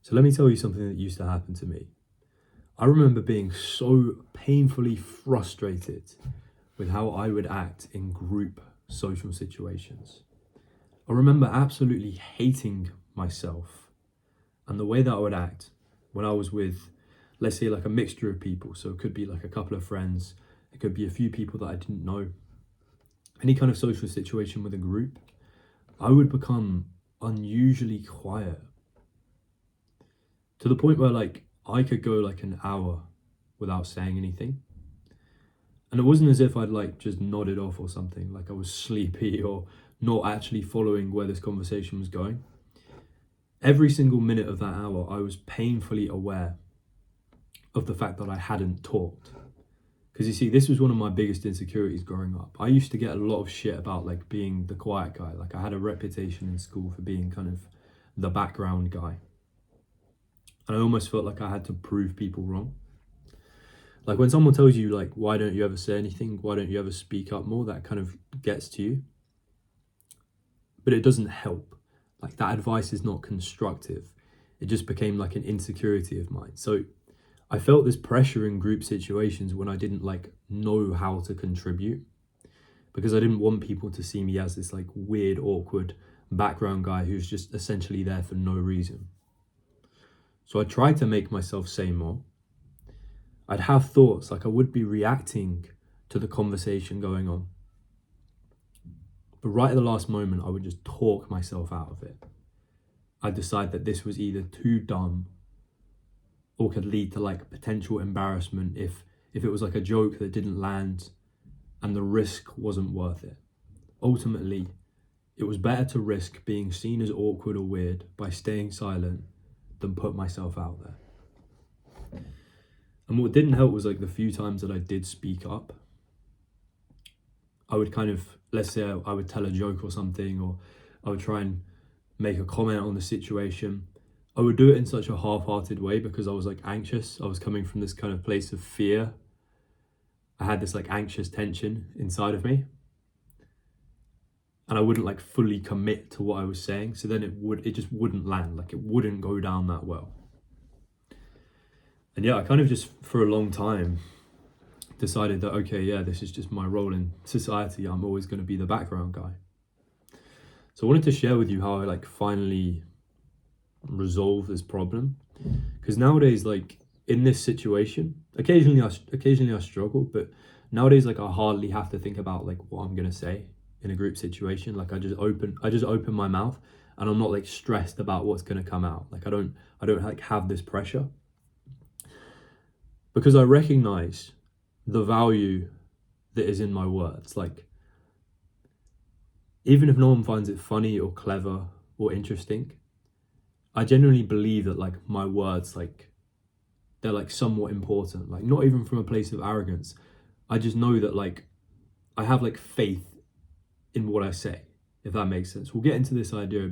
So let me tell you something that used to happen to me. I remember being so painfully frustrated with how I would act in group social situations. I remember absolutely hating myself and the way that I would act when I was with, let's say, like a mixture of people. So it could be like a couple of friends, it could be a few people that I didn't know. Any kind of social situation with a group, I would become unusually quiet to the point where like I could go like an hour without saying anything. And it wasn't as if I'd like just nodded off or something, like I was sleepy or not actually following where this conversation was going. Every single minute of that hour, I was painfully aware of the fact that I hadn't talked. Because you see, this was one of my biggest insecurities growing up. I used to get a lot of shit about like being the quiet guy. Like I had a reputation in school for being kind of the background guy. And I almost felt like I had to prove people wrong. Like when someone tells you like, why don't you ever say anything? Why don't you ever speak up more? That kind of gets to you. But it doesn't help. Like that advice is not constructive. It just became like an insecurity of mine. So I felt this pressure in group situations when I didn't like know how to contribute, because I didn't want people to see me as this like weird, awkward background guy who's just essentially there for no reason. So I tried to make myself say more. I'd have thoughts, like I would be reacting to the conversation going on. But right at the last moment, I would just talk myself out of it. I'd decide that this was either too dumb or could lead to like potential embarrassment if it was like a joke that didn't land and the risk wasn't worth it. Ultimately, it was better to risk being seen as awkward or weird by staying silent than put myself out there. And what didn't help was like the few times that I did speak up, I would kind of, let's say I would tell a joke or something, or I would try and make a comment on the situation. I would do it in such a half-hearted way because I was like anxious. I was coming from this kind of place of fear. I had this like anxious tension inside of me. And I wouldn't like fully commit to what I was saying. So then it just wouldn't land, like it wouldn't go down that well. And yeah, I kind of just for a long time decided that, okay, yeah, this is just my role in society. I'm always going to be the background guy. So I wanted to share with you how I like finally resolve this problem, because nowadays, like in this situation, occasionally I struggle, but nowadays like I hardly have to think about like what I'm gonna say in a group situation. Like I just open my mouth and I'm not like stressed about what's gonna come out. Like I don't like have this pressure, because I recognize the value that is in my words. Like even if no one finds it funny or clever or interesting, I genuinely believe that like my words, like they're like somewhat important, like not even from a place of arrogance. I just know that like I have like faith in what I say, if that makes sense. We'll get into this idea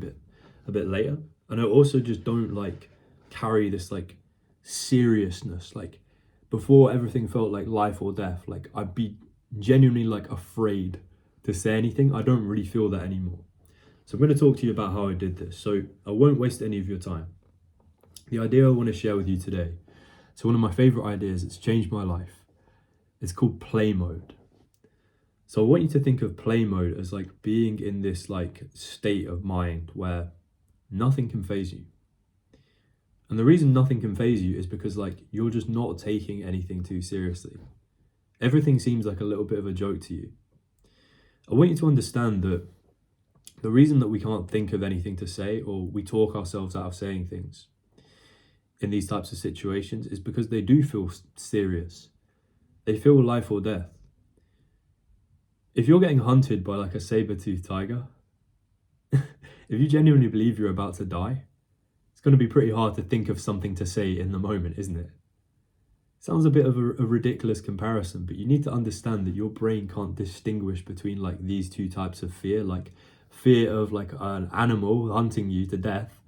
a bit later. And I also just don't like carry this like seriousness. Like before, everything felt like life or death. Like I'd be genuinely like afraid to say anything. I don't really feel that anymore. So I'm going to talk to you about how I did this. So I won't waste any of your time. The idea I want to share with you today, so one of my favorite ideas, it's changed my life. It's called play mode. So I want you to think of play mode as like being in this like state of mind where nothing can faze you. And the reason nothing can faze you is because like you're just not taking anything too seriously. Everything seems like a little bit of a joke to you. I want you to understand that the reason that we can't think of anything to say, or we talk ourselves out of saying things in these types of situations, is because they do feel serious. They feel life or death. If you're getting hunted by like a saber-toothed tiger, if you genuinely believe you're about to die, it's going to be pretty hard to think of something to say in the moment, isn't it? Sounds a bit of a ridiculous comparison, but you need to understand that your brain can't distinguish between like these two types of fear, like fear of like an animal hunting you to death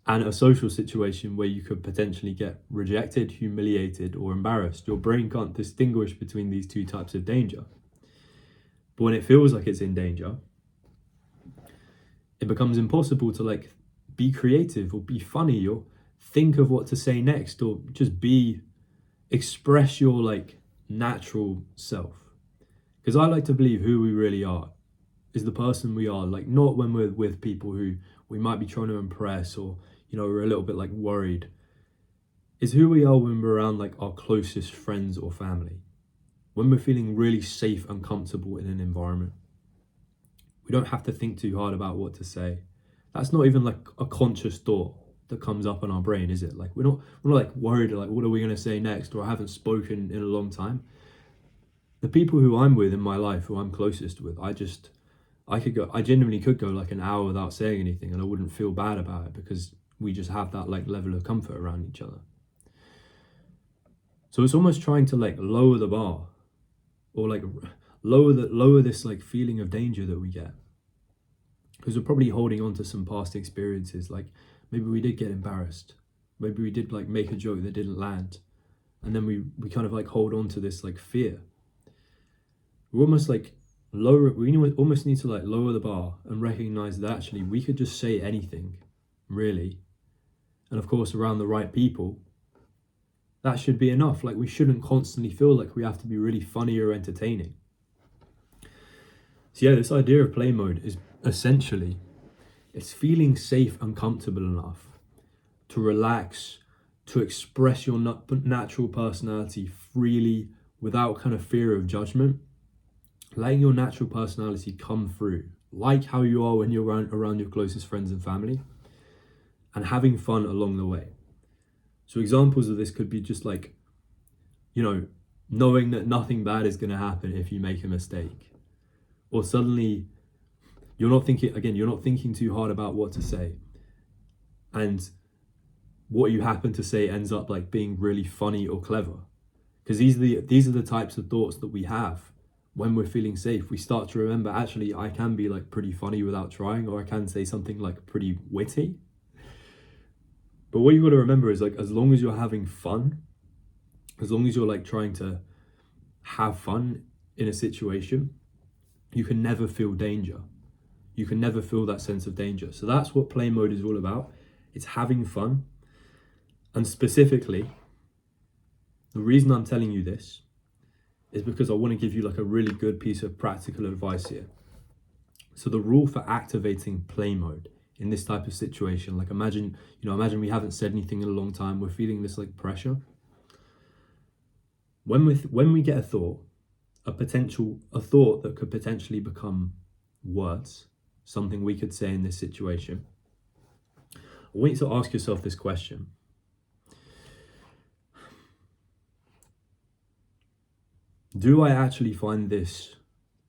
and a social situation where you could potentially get rejected, humiliated, or embarrassed. Your brain can't distinguish between these two types of danger. But when it feels like it's in danger, it becomes impossible to like be creative or be funny or think of what to say next, or just express your like natural self. Because I like to believe who we really are is the person we are, like not when we're with people who we might be trying to impress, or we're a little bit like worried. Is who we are when we're around like our closest friends or family, when we're feeling really safe and comfortable in an environment. We don't have to think too hard about what to say. That's not even like a conscious thought that comes up in our brain, is it? Like we're not like worried like what are we going to say next, or I haven't spoken in a long time. The people who I'm with in my life, who I'm closest with, I genuinely could go like an hour without saying anything and I wouldn't feel bad about it, because we just have that like level of comfort around each other. So it's almost trying to like lower the bar, or like lower this like feeling of danger that we get, because we're probably holding on to some past experiences. Like maybe we did get embarrassed, maybe we did like make a joke that didn't land, and then we kind of like hold on to this like fear. We almost need to like lower the bar and recognize that actually we could just say anything, really. And of course, around the right people, that should be enough. Like we shouldn't constantly feel like we have to be really funny or entertaining. So yeah, this idea of play mode is essentially, it's feeling safe and comfortable enough to relax, to express your natural personality freely without kind of fear of judgment. Letting your natural personality come through, like how you are when you're around your closest friends and family, and having fun along the way. So examples of this could be just like, knowing that nothing bad is going to happen if you make a mistake, or suddenly you're not thinking too hard about what to say, and what you happen to say ends up like being really funny or clever. Because these are the types of thoughts that we have when we're feeling safe. We start to remember, actually, I can be like pretty funny without trying, or I can say something like pretty witty. But what you got to remember is like, as long as you're having fun, as long as you're like trying to have fun in a situation, you can never feel danger. You can never feel that sense of danger. So that's what play mode is all about. It's having fun. And specifically, the reason I'm telling you this is because I want to give you like a really good piece of practical advice here. So the rule for activating play mode in this type of situation, like imagine we haven't said anything in a long time, we're feeling this like pressure. When we get a thought that could potentially become words, something we could say in this situation, I want you to ask yourself this question. Do I actually find this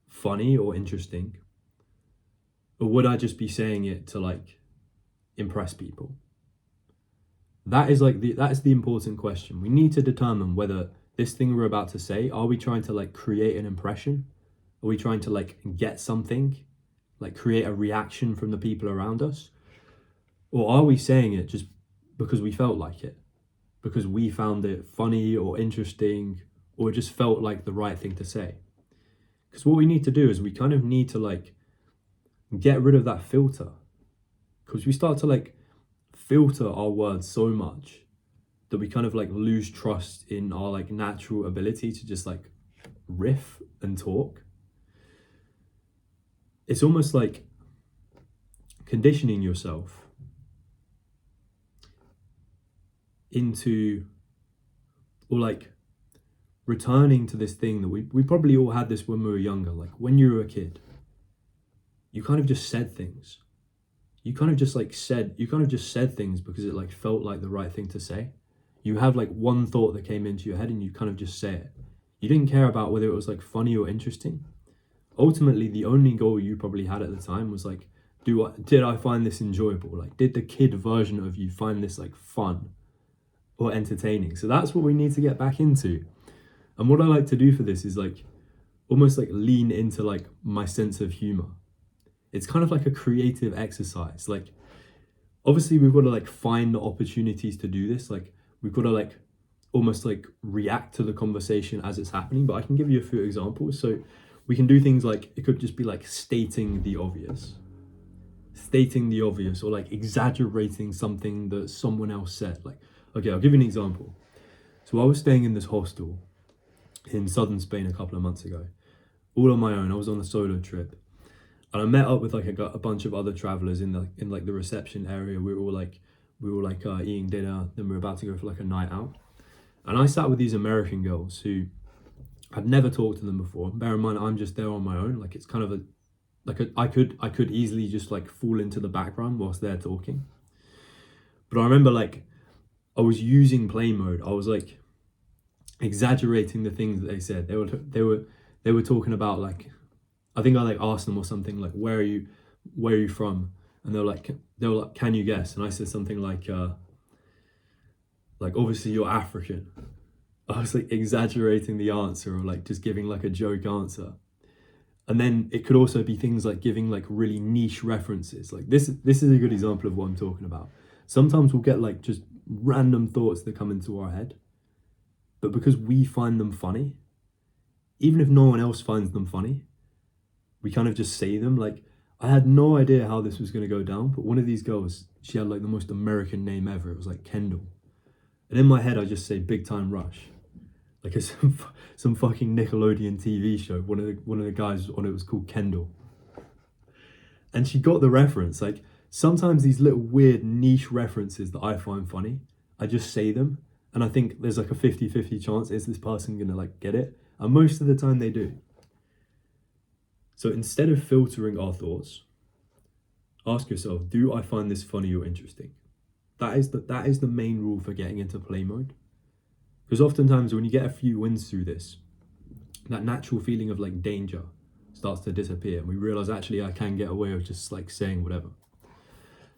funny or interesting? Or would I just be saying it to like impress people? That's the important question. We need to determine whether this thing we're about to say, are we trying to like create an impression? Are we trying to like get something, like create a reaction from the people around us? Or are we saying it just because we felt like it? Because we found it funny or interesting, or it just felt like the right thing to say? Because what we need to do is we kind of need to like get rid of that filter, because we start to like filter our words so much that we kind of like lose trust in our like natural ability to just like riff and talk. It's almost like conditioning yourself into, or like returning to this thing that we probably all had this when we were younger. Like when you were a kid, you kind of just said things. You kind of just said things because it like felt like the right thing to say. You have like one thought that came into your head and you kind of just say it. You didn't care about whether it was like funny or interesting. Ultimately, the only goal you probably had at the time was like, did I find this enjoyable? Like, did the kid version of you find this like fun or entertaining? So that's what we need to get back into. And what I like to do for this is like almost like lean into like my sense of humor. It's kind of like a creative exercise. Like, obviously we've got to like find the opportunities to do this. Like we've got to like almost like react to the conversation as it's happening. But I can give you a few examples. So we can do things like, it could just be like stating the obvious. stating the obvious or like exaggerating something that someone else said. Like, okay, I'll give you an example. So I was staying in this hostel in southern Spain a couple of months ago, all on my own. I was on a solo trip, and I met up with like a bunch of other travelers in the reception area. We were eating dinner, then we were about to go for like a night out, and I sat with these American girls who I'd never talked to them before. Bear in mind, I'm just there on my own. Like it's kind of I could easily just like fall into the background whilst they're talking. But I remember like I was using play mode. I was like exaggerating the things that they said. They were talking about like, I think I like asked them or something like, where are you from? And they were like, can you guess? And I said something like obviously you're African. I was like exaggerating the answer or like just giving like a joke answer. And then it could also be things like giving like really niche references. Like this is a good example of what I'm talking about. Sometimes we'll get like just random thoughts that come into our head, but because we find them funny, even if no one else finds them funny, we kind of just say them. Like I had no idea how this was going to go down, but one of these girls, she had like the most American name ever. It was like Kendall. And in my head, I just say Big Time Rush. Like it's some fucking Nickelodeon TV show. One of the guys on it was called Kendall. And she got the reference. Like sometimes these little weird niche references that I find funny, I just say them. And I think there's like a 50-50 chance, is this person gonna like get it? And most of the time they do. So instead of filtering our thoughts, ask yourself, do I find this funny or interesting? That is the main rule for getting into play mode. Because oftentimes when you get a few wins through this, that natural feeling of like danger starts to disappear, and we realize actually I can get away with just like saying whatever.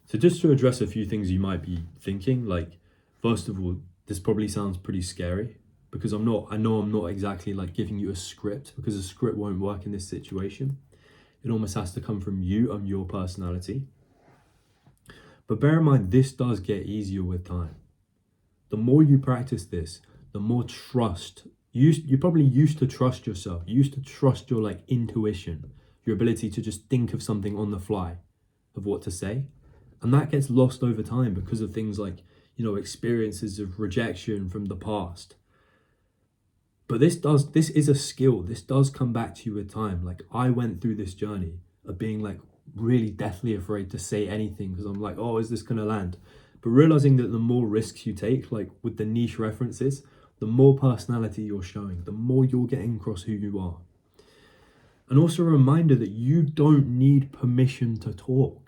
So just to address a few things you might be thinking, like first of all, this probably sounds pretty scary because I know I'm not exactly like giving you a script, because a script won't work in this situation. It almost has to come from you and your personality. But bear in mind, this does get easier with time. The more you practice this, the more trust. You're probably used to trust yourself. You used to trust your like intuition, your ability to just think of something on the fly of what to say. And that gets lost over time because of things like, experiences of rejection from the past. But this is a skill. This does come back to you with time. Like I went through this journey of being like really deathly afraid to say anything because I'm like, oh, is this gonna land? But realizing that the more risks you take, like with the niche references, the more personality you're showing, the more you're getting across who you are. And also a reminder that you don't need permission to talk.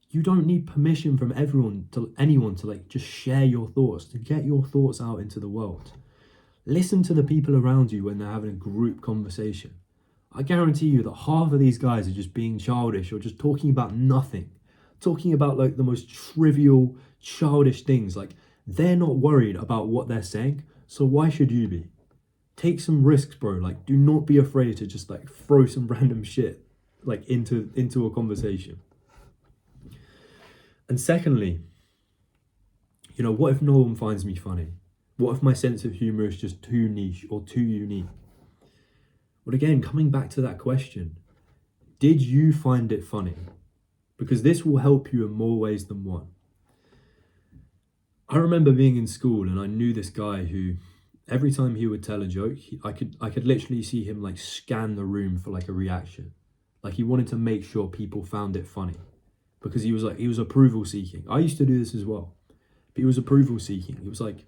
You don't need permission from anyone to like just share your thoughts, to get your thoughts out into the world. Listen to the people around you when they're having a group conversation. I guarantee you that half of these guys are just being childish or just talking about nothing. Talking about like the most trivial, childish things. Like they're not worried about what they're saying, so why should you be? Take some risks, bro. Like do not be afraid to just like throw some random shit like into a conversation. And secondly, what if no one finds me funny? What if my sense of humor is just too niche or too unique? But again, coming back to that question, did you find it funny? Because this will help you in more ways than one. I remember being in school and I knew this guy who, every time he would tell a joke, I could literally see him like scan the room for like a reaction. Like he wanted to make sure people found it funny because he was approval seeking. I used to do this as well, but he was approval seeking. He was like,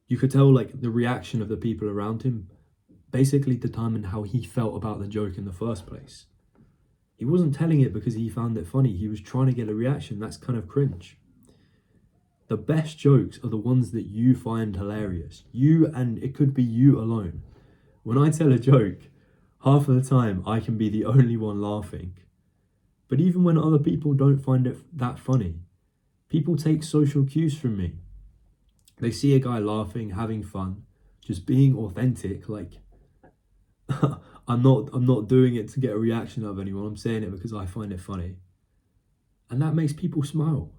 you could tell like the reaction of the people around him basically determined how he felt about the joke in the first place. He wasn't telling it because he found it funny. He was trying to get a reaction. That's kind of cringe. The best jokes are the ones that you find hilarious. And it could be you alone. When I tell a joke, half of the time I can be the only one laughing. But even when other people don't find it that funny, people take social cues from me. They see a guy laughing, having fun, just being authentic. Like I'm not doing it to get a reaction out of anyone. I'm saying it because I find it funny. And that makes people smile.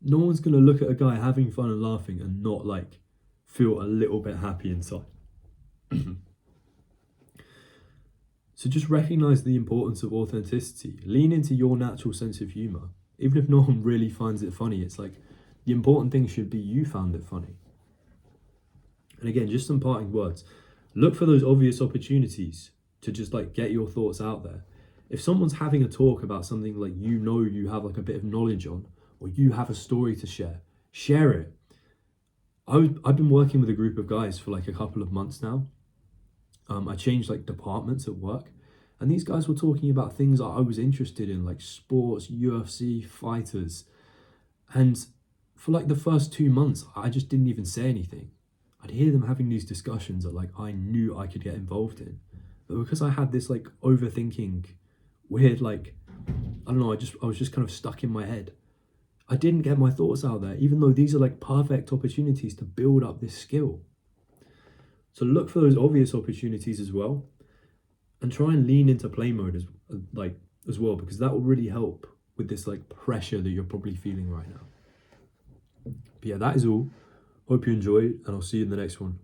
No one's going to look at a guy having fun and laughing and not like feel a little bit happy inside. So just recognize the importance of authenticity. Lean into your natural sense of humor. Even if no one really finds it funny, it's like the important thing should be you found it funny. And again, just some parting words. Look for those obvious opportunities to just like get your thoughts out there. If someone's having a talk about something like you have like a bit of knowledge on, or you have a story to share it. I've been working with a group of guys for like a couple of months now. I changed like departments at work, and these guys were talking about things I was interested in, like sports, UFC, fighters. And for like the first 2 months, I just didn't even say anything. I'd hear them having these discussions that like I knew I could get involved in. But because I had this like overthinking, weird, like, I don't know, I was just kind of stuck in my head. I didn't get my thoughts out there, even though these are like perfect opportunities to build up this skill. So look for those obvious opportunities as well, and try and lean into play mode as well, because that will really help with this like pressure that you're probably feeling right now. But yeah, that is all. Hope you enjoyed, and I'll see you in the next one.